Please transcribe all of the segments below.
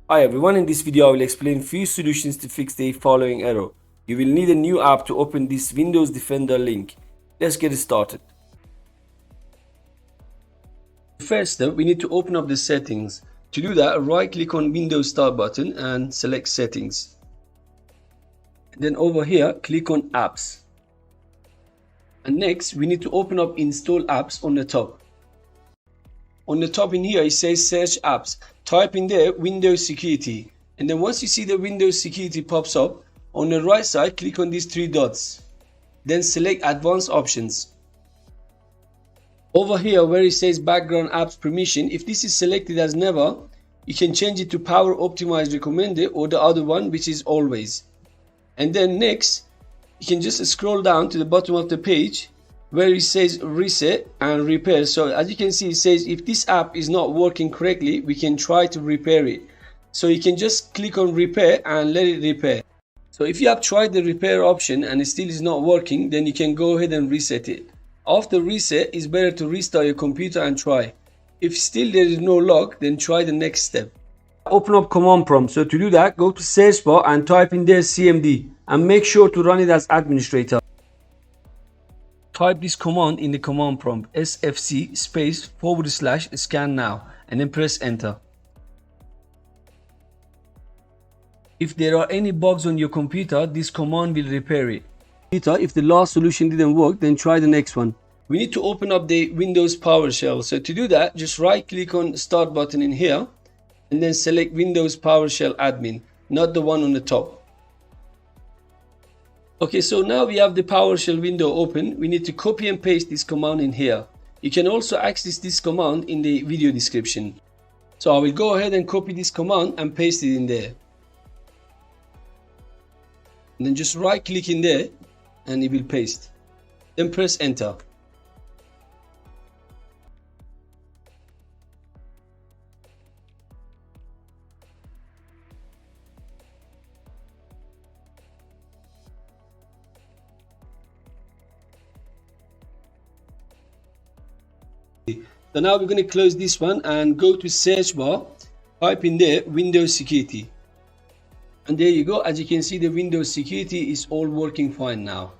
Hi everyone, in this video I will explain few solutions to fix the following error. You will need a new app to open this Windows Defender link. Let's get started. First step, we need to open up the settings. To do that, right click on Windows Start button and select Settings. Then over here, click on Apps. And next, we need to open up Install Apps on the top. On the top in here, it says Search Apps. Type in there Windows Security. And then once you see the Windows Security pops up, on the right side, click on these three dots. Then select Advanced Options. Over here where it says Background Apps Permission, if this is selected as Never, you can change it to Power Optimized Recommended or the other one, which is Always. And then next, you can just scroll down to the bottom of the page where it says Reset and Repair. So as you can see, it says if this app is not working correctly, we can try to repair it. So you can just click on Repair and let it repair. So if you have tried the repair option and it still is not working, then you can go ahead and reset it. After reset, it's better to restart your computer and try. If still there is no luck, then try the next step. Open up command prompt. So to do that, go to search bar and type in there CMD and make sure to run it as administrator. Type this command in the command prompt, sfc space / scan now, and then press enter. If there are any bugs on your computer, this command will repair it. If the last solution didn't work, then try the next one. We need to open up the Windows Powershell. So to do that, just right click on Start button in here and then select Windows Powershell Admin, not the one on the top. Okay, so now we have the PowerShell window open. We need to copy and paste this command in here. You can also access this command in the video description. So I will go ahead and copy this command and paste it in there. And then just right click in there and it will paste. Then press enter. So now we're going to close this one and go to search bar, type in there Windows Security. And there you go. As you can see, the Windows Security is all working fine now.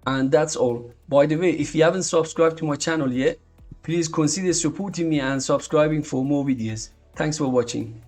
And that's all. By the way, if you haven't subscribed to my channel yet, please consider supporting me and subscribing for more videos. Thanks for watching.